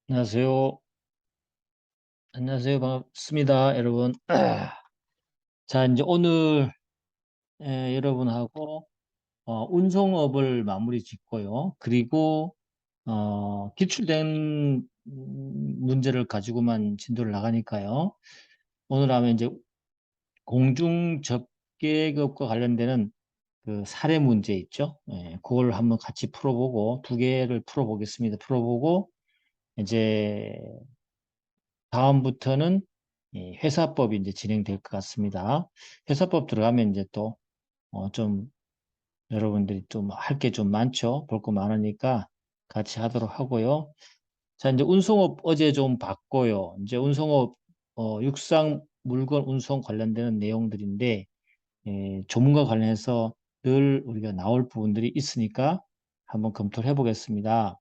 안녕하세요. 안녕하세요. 반갑습니다, 여러분. 자, 이제 오늘 여러분하고 운송업을 마무리 짓고요. 그리고 기출된 문제를 가지고만 진도를 나가니까요. 오늘 하면 이제 공중 접계급과 관련되는 그 사례 문제 있죠. 그걸 한번 같이 풀어보고 두 개를 풀어보겠습니다. 풀어보고 이제 다음부터는 회사법이 이제 진행될 것 같습니다. 회사법 들어가면 이제 또, 좀, 여러분들이 좀 할 게 좀 많죠? 볼 거 많으니까 같이 하도록 하고요. 자, 이제 운송업 어제 좀 봤고요. 이제 운송업, 육상 물건 운송 관련되는 내용들인데, 조문과 관련해서 늘 우리가 나올 부분들이 있으니까 한번 검토를 해보겠습니다.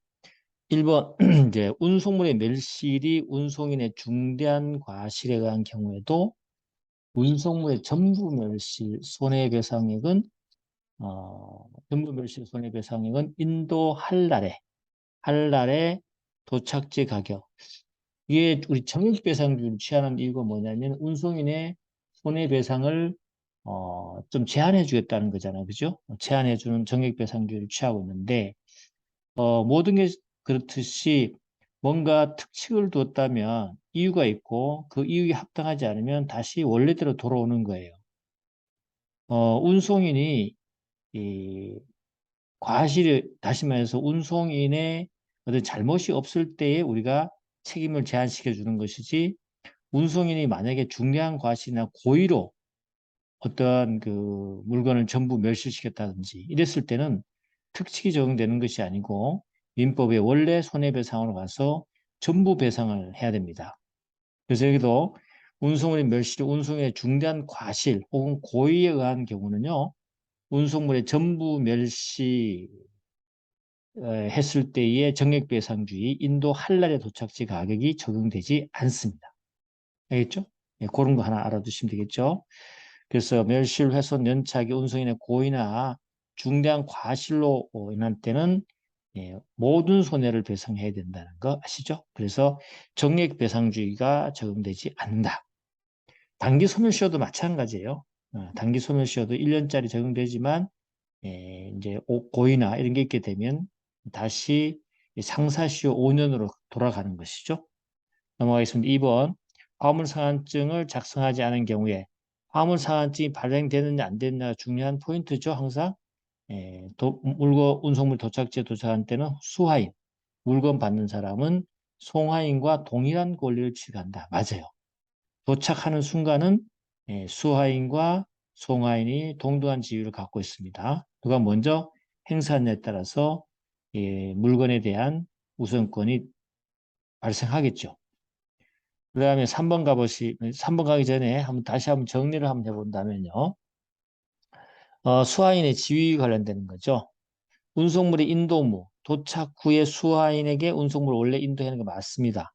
1번 이제 운송물의 멸실이 운송인의 중대한 과실에 의한 경우에도 운송물의 전부 멸실 손해배상액은 전부 멸실 손해배상액은 인도 할날의 도착지 가격. 이게 우리 정액배상률을 취하는 이유가 뭐냐면 운송인의 손해배상을 좀 제한해 주겠다는 거잖아요. 그죠? 제한해 주는 정액배상률을 취하고 있는데 모든 게 그렇듯이 뭔가 특칙을 두었다면 이유가 있고 그 이유에 합당하지 않으면 다시 원래대로 돌아오는 거예요. 운송인이 이 다시 말해서 운송인의 어떤 잘못이 없을 때에 우리가 책임을 제한시켜 주는 것이지 운송인이 만약에 중대한 과실이나 고의로 어떤 그 물건을 전부 멸실시켰다든지 이랬을 때는 특칙이 적용되는 것이 아니고 민법의 원래 손해배상으로 가서 전부 배상을 해야 됩니다. 그래서 여기도 운송물의 멸실, 운송의 중대한 과실 혹은 고의에 의한 경우는요, 운송물의 전부 멸시 했을 때의 정액배상주의 인도 할랄의 도착지 가격이 적용되지 않습니다. 알겠죠? 예, 그런 거 하나 알아두시면 되겠죠? 그래서 멸실, 훼손, 연착이 운송인의 고의나 중대한 과실로 인한 때는 모든 손해를 배상해야 된다는 거 아시죠? 그래서 정액배상주의가 적용되지 않는다. 단기 소멸시효도 마찬가지예요. 단기 소멸시효도 1년짜리 적용되지만 이제 고의나 이런 게 있게 되면 다시 상사시효 5년으로 돌아가는 것이죠. 넘어가겠습니다. 2번 화물상환증을 작성하지 않은 경우에 화물상환증이 발행되느냐 안 되느냐가 중요한 포인트죠. 항상 운송물 도착지에 도착한 때는 수하인, 물건 받는 사람은 송하인과 동일한 권리를 취득한다. 맞아요. 도착하는 순간은 수하인과 송하인이 동등한 지위를 갖고 있습니다. 누가 먼저 행사하느냐에 따라서 물건에 대한 우선권이 발생하겠죠. 그 다음에 3번 가기 전에 다시 한번 정리를 한번 해본다면요. 수하인의 지위 관련되는 거죠. 운송물의 인도무, 도착 후에 수하인에게 운송물을 원래 인도하는 게 맞습니다.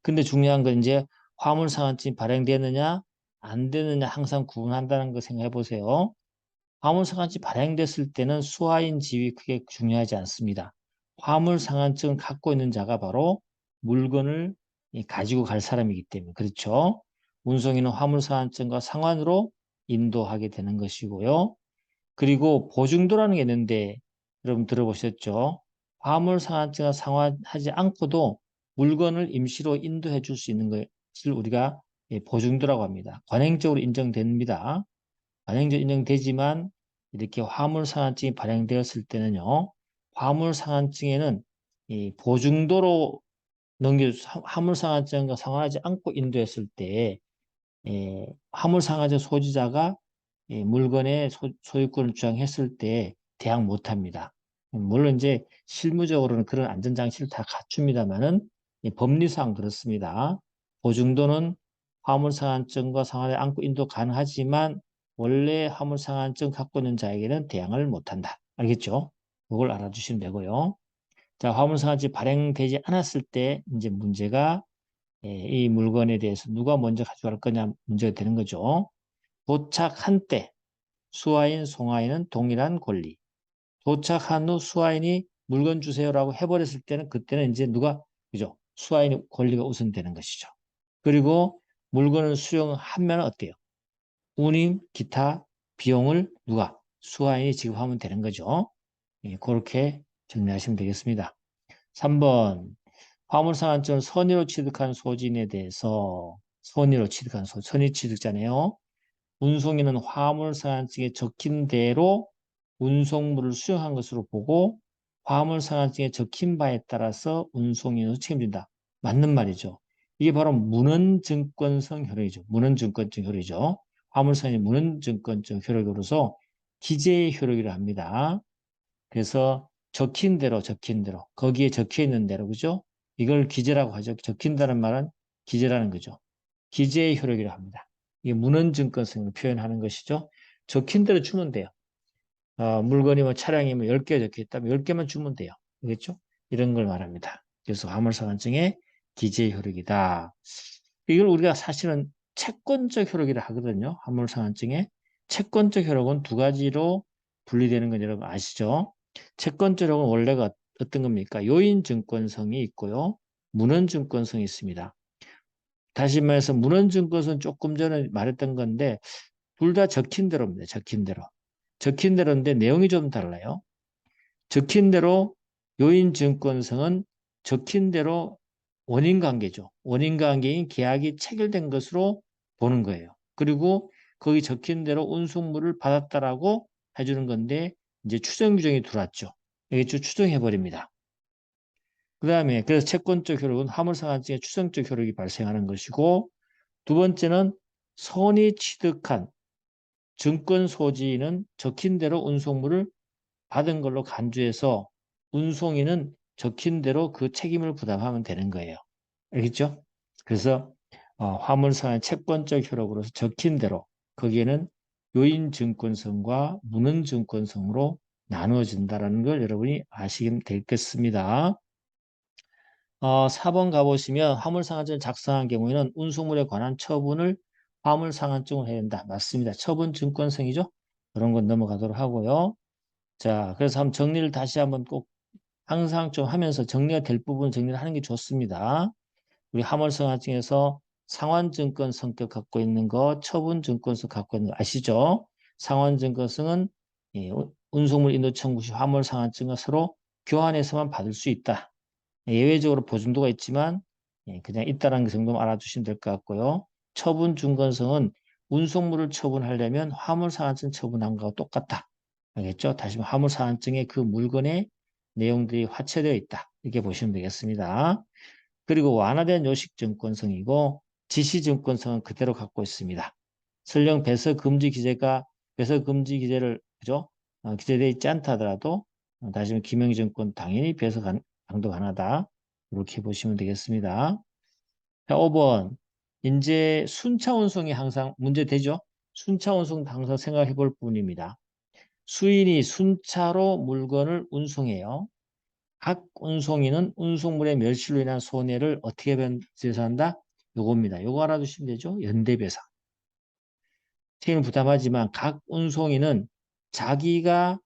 근데 중요한 건 이제 화물상환증이 발행되느냐, 안 되느냐 항상 구분한다는 거 생각해 보세요. 화물상환증이 발행됐을 때는 수하인 지위 크게 중요하지 않습니다. 화물상환증을 갖고 있는 자가 바로 물건을 가지고 갈 사람이기 때문에 그렇죠. 운송인은 화물상환증과 상환으로 인도하게 되는 것이고요. 그리고 보증도라는 게 있는데 여러분 들어보셨죠? 화물상환증과 상환하지 않고도 물건을 임시로 인도해 줄 수 있는 것을 우리가 보증도라고 합니다. 관행적으로 인정됩니다. 관행적으로 인정되지만 이렇게 화물상환증이 발행되었을 때는요. 화물상환증에는 이 보증도로 화물상환증과 상환하지 않고 인도했을 때 화물상환증 소지자가 물건의 소유권을 주장했을 때 대항 못합니다. 물론 이제 실무적으로는 그런 안전장치를 다 갖춥니다만은 법리상 그렇습니다. 보증도는 화물상환증과 상환에 안고 인도 가능하지만 원래 화물상환증 갖고 있는 자에게는 대항을 못한다. 알겠죠? 그걸 알아주시면 되고요. 자, 화물상환증 발행되지 않았을 때 이제 문제가 이 물건에 대해서 누가 먼저 가져갈 거냐 문제가 되는 거죠. 도착한 때 수하인, 송하인은 동일한 권리. 도착한 후 수하인이 물건 주세요라고 해버렸을 때는 그때는 이제 누가 그죠? 수화인의 권리가 우선되는 것이죠. 그리고 물건을 수령하면 어때요? 운임, 기타 비용을 누가? 수화인이 지급하면 되는 거죠. 예, 그렇게 정리하시면 되겠습니다. 3번 화물상환증을 선의로 취득한 소진에 대해서 선의로 취득한 선의 취득자네요. 운송인은 화물상환증에 적힌 대로 운송물을 수령한 것으로 보고 화물상환증에 적힌 바에 따라서 운송인으로 책임진다. 맞는 말이죠. 이게 바로 문헌증권성 효력이죠. 문헌증권적 효력이죠. 화물상환이 문헌증권적 효력으로서 기재의 효력이라 합니다. 그래서 적힌 대로 거기에 적혀 있는 대로 그죠? 이걸 기재라고 하죠. 적힌다는 말은 기재라는 거죠. 기재의 효력이라 합니다. 이게 문헌증권성을 표현하는 것이죠. 적힌 대로 주면 돼요. 물건이 뭐 차량이 뭐 10개 적혀 있다면 10개만 주면 돼요. 그렇죠? 이런 걸 말합니다. 그래서 화물상환증의 기재 효력이다. 이걸 우리가 사실은 채권적 효력이라 하거든요. 화물상환증의 채권적 효력은 두 가지로 분리되는 건 여러분 아시죠? 채권적 효력은 원래가 어떤 겁니까? 요인증권성이 있고요. 문헌증권성이 있습니다. 다시 말해서 문헌증권은 조금 전에 말했던 건데 둘 다 적힌 대로입니다. 적힌 대로. 적힌 대로인데 내용이 좀 달라요. 적힌 대로 요인증권성은 적힌 대로 원인관계죠. 원인관계인 계약이 체결된 것으로 보는 거예요. 그리고 거기 적힌 대로 운송물을 받았다라고 해주는 건데 이제 추정 규정이 들어왔죠. 이게 추정해버립니다. 그 다음에 그래서 채권적 효력은 화물상환증의 추정적 효력이 발생하는 것이고 두 번째는 선이 취득한 증권 소지인은 적힌 대로 운송물을 받은 걸로 간주해서 운송인은 적힌 대로 그 책임을 부담하면 되는 거예요. 알겠죠? 그래서 화물상의 채권적 효력으로서 적힌 대로 거기에는 요인증권성과 문헌증권성으로 나누어진다는 걸 여러분이 아시면 되겠습니다. 4번 가보시면 화물상한증을 작성한 경우에는 운송물에 관한 처분을 화물상한증을 해야 된다. 맞습니다. 처분 증권성이죠. 그런 건 넘어가도록 하고요. 자, 그래서 한번 정리를 다시 한번 꼭 항상 좀 하면서 정리가 될 부분 정리를 하는 게 좋습니다. 우리 화물상한증에서 상환증권 성격 갖고 있는 거, 처분증권성 갖고 있는 거 아시죠? 상환증권성은 운송물 인도 청구 시 화물상한증과 서로 교환해서만 받을 수 있다. 예외적으로 보증도가 있지만 그냥 있다는 정도만 알아두시면 될 것 같고요. 처분 중건성은 운송물을 처분하려면 화물상한증 처분한 거하고 똑같다. 알겠죠? 다시 말해 화물상한증에 그 물건의 내용들이 화체되어 있다. 이렇게 보시면 되겠습니다. 그리고 완화된 요식증권성이고 지시증권성은 그대로 갖고 있습니다. 설령 배서 금지 기재를 그죠? 기재되어 있지 않다 하더라도 다시 말해 김영증권 당연히 배서 강도 하나다. 이렇게 보시면 되겠습니다. 자, 5번. 이제 순차 운송이 항상 문제되죠? 순차 운송 항상 생각해 볼 부분입니다. 수인이 순차로 물건을 운송해요. 각 운송인은 운송물의 멸실로 인한 손해를 어떻게 배상한다? 요겁니다. 요거 알아두시면 되죠? 연대배상. 책임을 부담하지만 각 운송인은 자기가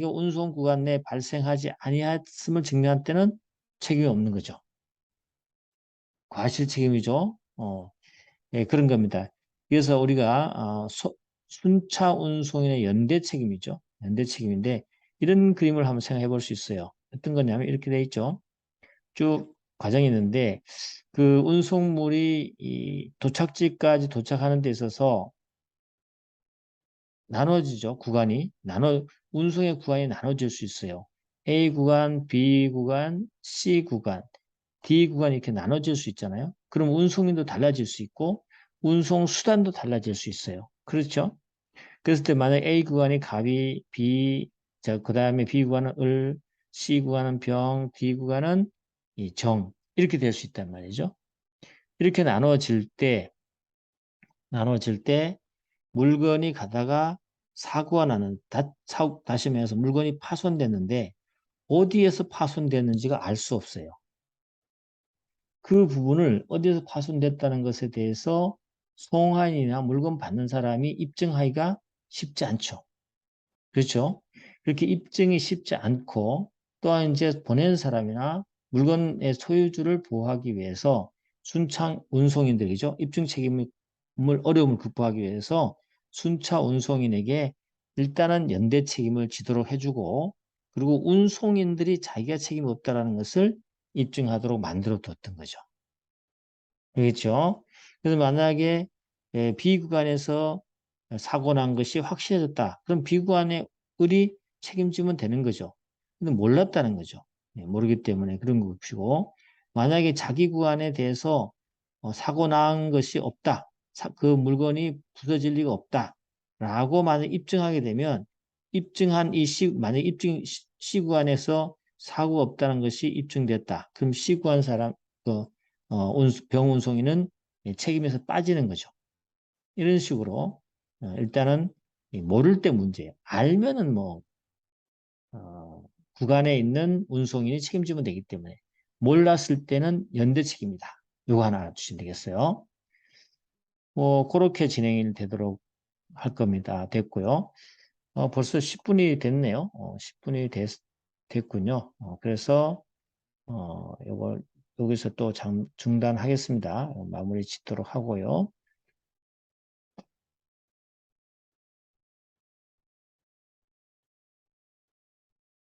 운송 구간 내에 발생하지 아니했음을 증명할 때는 책임이 없는 거죠. 과실 책임이죠. 예, 그런 겁니다. 그래서 우리가 순차 운송인의 연대 책임이죠. 연대 책임인데 이런 그림을 한번 생각해 볼 수 있어요. 어떤 거냐면 이렇게 돼 있죠. 쭉 과정이 있는데 그 운송물이 이 도착지까지 도착하는 데 있어서 나눠지죠. 운송의 구간이 나눠질 수 있어요. A 구간, B 구간, C 구간, D 구간이 이렇게 나눠질 수 있잖아요. 그럼 운송인도 달라질 수 있고 운송 수단도 달라질 수 있어요. 그렇죠? 그랬을 때 만약 A 구간이 갑이, 그 다음에 B 구간은 을, C 구간은 병, D 구간은 이 정 이렇게 될 수 있단 말이죠. 이렇게 나눠질 때 물건이 가다가 사고가 나는 다시 말해서 물건이 파손됐는데 어디에서 파손됐는지가 알 수 없어요. 그 부분을 어디에서 파손됐다는 것에 대해서 송환이나 물건 받는 사람이 입증하기가 쉽지 않죠. 그렇죠? 그렇게 입증이 쉽지 않고 또한 이제 보낸 사람이나 물건의 소유주를 보호하기 위해서 순차 운송인들이죠. 입증 책임을 어려움을 극복하기 위해서 순차 운송인에게 일단은 연대 책임을 지도록 해주고 그리고 운송인들이 자기가 책임이 없다라는 것을 입증하도록 만들어 뒀던 거죠. 그렇죠? 그래서 만약에 B구간에서 사고 난 것이 확실해졌다. 그럼 B구간의 을이 책임지면 되는 거죠. 근데 몰랐다는 거죠. 모르기 때문에 그런 것이고 만약에 자기 구간에 대해서 사고 난 것이 없다. 그 물건이 부서질 리가 없다. 라고 만약 입증하게 되면 입증한 만약 입증 C구간에서 사고가 없다는 것이 입증됐다. 그럼 C구간 사람 그 병운송이는 책임에서 빠지는 거죠. 이런 식으로 일단은 모를 때 문제예요. 알면은 뭐 구간에 있는 운송인이 책임지면 되기 때문에 몰랐을 때는 연대 책임이다. 이거 하나 알아두시면 되겠어요. 뭐 그렇게 진행이 되도록 할 겁니다. 됐고요. 벌써 10분이 됐네요. 10분이 됐군요. 그래서 요걸 여기서 또 중단하겠습니다. 마무리 짓도록 하고요.